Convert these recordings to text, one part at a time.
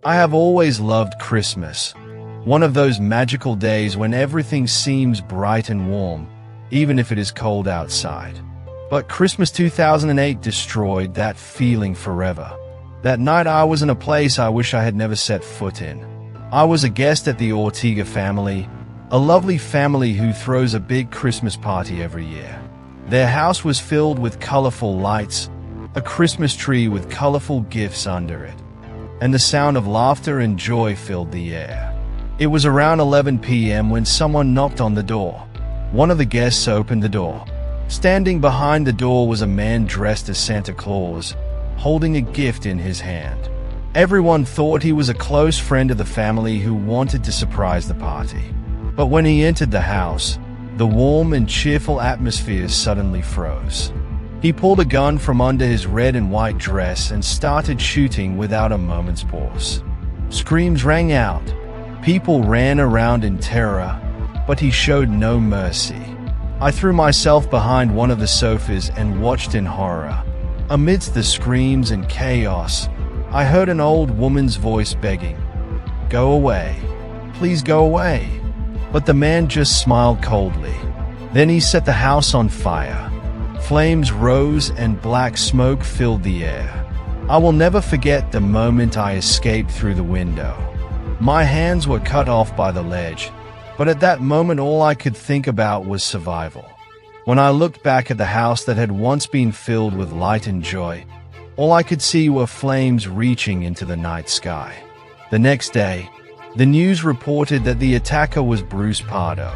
I have always loved Christmas, one of those magical days when everything seems bright and warm, even if it is cold outside. But Christmas 2008 destroyed that feeling forever. That night I was in a place I wish I had never set foot in. I was a guest at the Ortega family, a lovely family who throws a big Christmas party every year. Their house was filled with colorful lights, a Christmas tree with colorful gifts under it, and the sound of laughter and joy filled the air. It was around 11 p.m. when someone knocked on the door. One of the guests opened the door. Standing behind the door was a man dressed as Santa Claus, holding a gift in his hand. Everyone thought he was a close friend of the family who wanted to surprise the party. But when he entered the house, the warm and cheerful atmosphere suddenly froze. He pulled a gun from under his red and white dress and started shooting without a moment's pause. Screams rang out. People ran around in terror, but he showed no mercy. I threw myself behind one of the sofas and watched in horror. Amidst the screams and chaos, I heard an old woman's voice begging, "Go away. Please go away." But the man just smiled coldly. Then he set the house on fire. Flames rose and black smoke filled the air. I will never forget the moment I escaped through the window. My hands were cut off by the ledge, but at that moment all I could think about was survival. When I looked back at the house that had once been filled with light and joy, all I could see were flames reaching into the night sky. The next day, the news reported that the attacker was Bruce Pardo.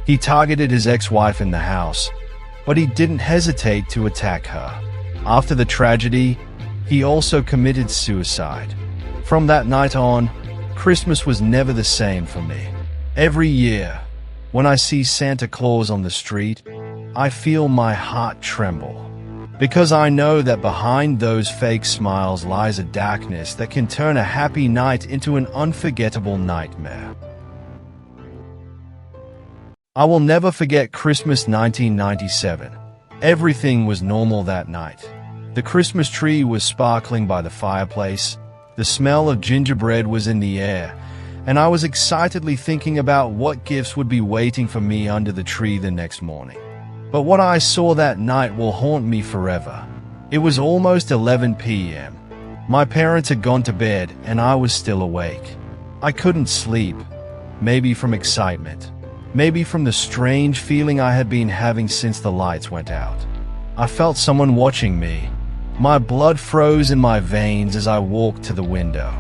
He targeted his ex-wife in the house, but he didn't hesitate to attack her. After the tragedy, he also committed suicide. From that night on, Christmas was never the same for me. Every year, when I see Santa Claus on the street, I feel my heart tremble. Because I know that behind those fake smiles lies a darkness that can turn a happy night into an unforgettable nightmare. I will never forget Christmas 1997. Everything was normal that night. The Christmas tree was sparkling by the fireplace, the smell of gingerbread was in the air, and I was excitedly thinking about what gifts would be waiting for me under the tree the next morning. But what I saw that night will haunt me forever. It was almost 11 p.m. My parents had gone to bed and I was still awake. I couldn't sleep, maybe from excitement, maybe from the strange feeling I had been having since the lights went out. I felt someone watching me. My blood froze in my veins as I walked to the window.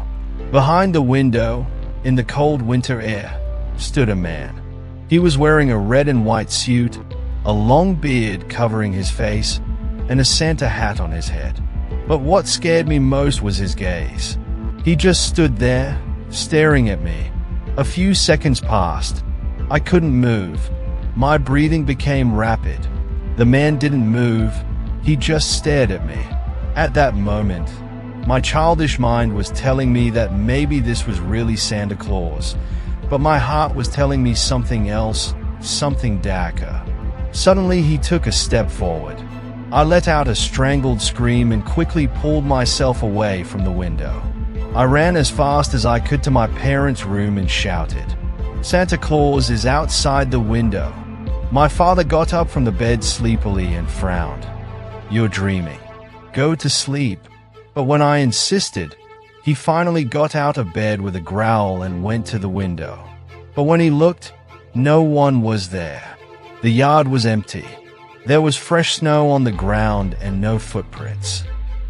Behind the window, in the cold winter air, stood a man. He was wearing a red and white suit, a long beard covering his face, and a Santa hat on his head. But what scared me most was his gaze. He just stood there, staring at me. A few seconds passed. I couldn't move. My breathing became rapid. The man didn't move. He just stared at me. At that moment, my childish mind was telling me that maybe this was really Santa Claus, but my heart was telling me something else, something darker. Suddenly, he took a step forward. I let out a strangled scream and quickly pulled myself away from the window. I ran as fast as I could to my parents' room and shouted, "Santa Claus is outside the window." My father got up from the bed sleepily and frowned. "You're dreaming. Go to sleep." But when I insisted, he finally got out of bed with a growl and went to the window. But when he looked, no one was there. The yard was empty. There was fresh snow on the ground and no footprints.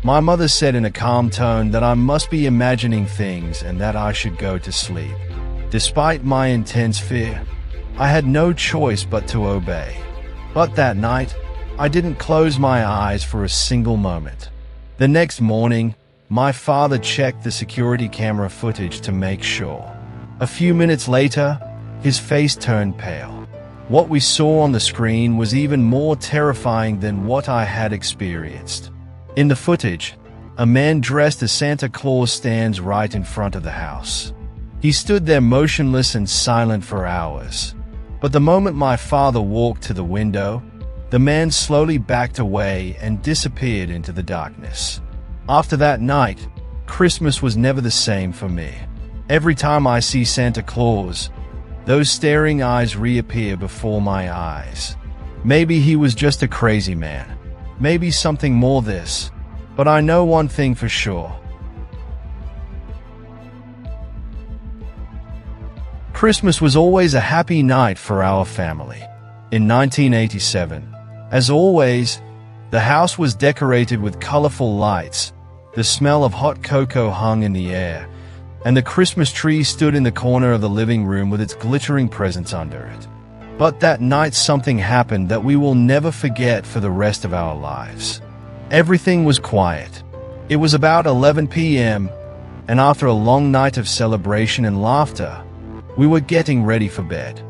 My mother said in a calm tone that I must be imagining things and that I should go to sleep. Despite my intense fear, I had no choice but to obey. But that night, I didn't close my eyes for a single moment. The next morning, my father checked the security camera footage to make sure. A few minutes later, his face turned pale. What we saw on the screen was even more terrifying than what I had experienced. In the footage, a man dressed as Santa Claus stands right in front of the house. He stood there motionless and silent for hours. But the moment my father walked to the window, the man slowly backed away and disappeared into the darkness. After that night, Christmas was never the same for me. Every time I see Santa Claus, those staring eyes reappear before my eyes. Maybe he was just a crazy man. Maybe something more this. But I know one thing for sure. Christmas was always a happy night for our family. In 1987, as always, the house was decorated with colorful lights, the smell of hot cocoa hung in the air, and the Christmas tree stood in the corner of the living room with its glittering presents under it. But that night something happened that we will never forget for the rest of our lives. Everything was quiet. It was about 11 p.m., and after a long night of celebration and laughter, we were getting ready for bed.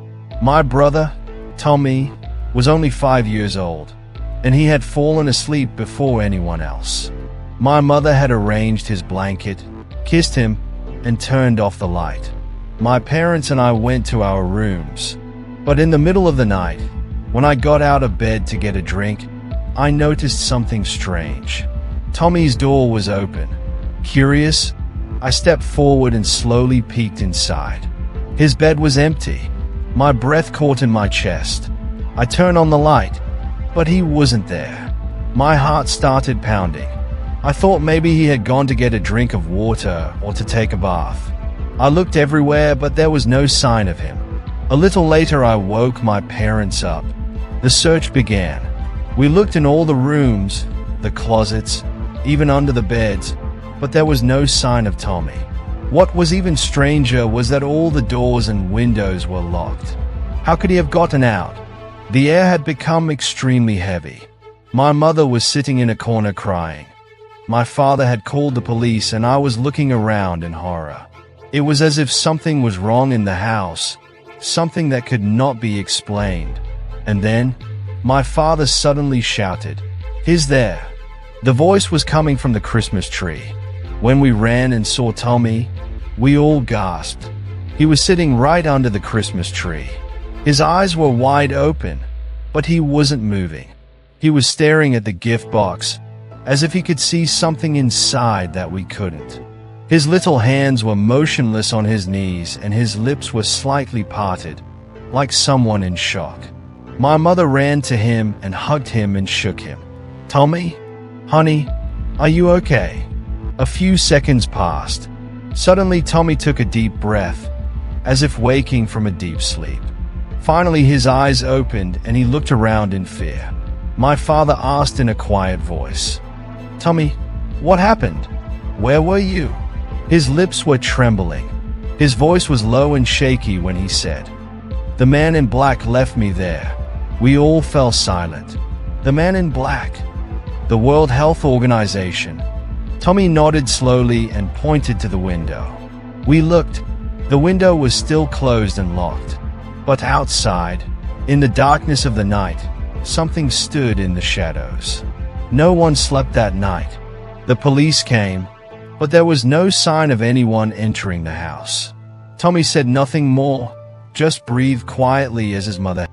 My brother, Tommy, was only 5 years old, and he had fallen asleep before anyone else. My mother had arranged his blanket, kissed him, and turned off the light. My parents and I went to our rooms. But in the middle of the night, when I got out of bed to get a drink, I noticed something strange. Tommy's door was open. Curious, I stepped forward and slowly peeked inside. His bed was empty. My breath caught in my chest. I turned on the light, but he wasn't there. My heart started pounding. I thought maybe he had gone to get a drink of water or to take a bath. I looked everywhere, but there was no sign of him. A little later, I woke my parents up. The search began. We looked in all the rooms, the closets, even under the beds, but there was no sign of Tommy. What was even stranger was that all the doors and windows were locked. How could he have gotten out? The air had become extremely heavy. My mother was sitting in a corner crying. My father had called the police, and I was looking around in horror. It was as if something was wrong in the house, something that could not be explained. And then, my father suddenly shouted, "He's there!" The voice was coming from the Christmas tree. When we ran and saw Tommy, we all gasped. He was sitting right under the Christmas tree. His eyes were wide open, but he wasn't moving. He was staring at the gift box, as if he could see something inside that we couldn't. His little hands were motionless on his knees, and his lips were slightly parted, like someone in shock. My mother ran to him and hugged him and shook him. "Tommy? Honey, are you okay?" A few seconds passed. Suddenly, Tommy took a deep breath, as if waking from a deep sleep. Finally, his eyes opened and he looked around in fear. My father asked in a quiet voice, "Tommy, what happened? Where were you?" His lips were trembling. His voice was low and shaky when he said, "The man in black left me there." We all fell silent. The man in black. The World Health Organization. Tommy nodded slowly and pointed to the window. We looked. The window was still closed and locked. But outside, in the darkness of the night, something stood in the shadows. No one slept that night. The police came, but there was no sign of anyone entering the house. Tommy said nothing more, just breathed quietly as his mother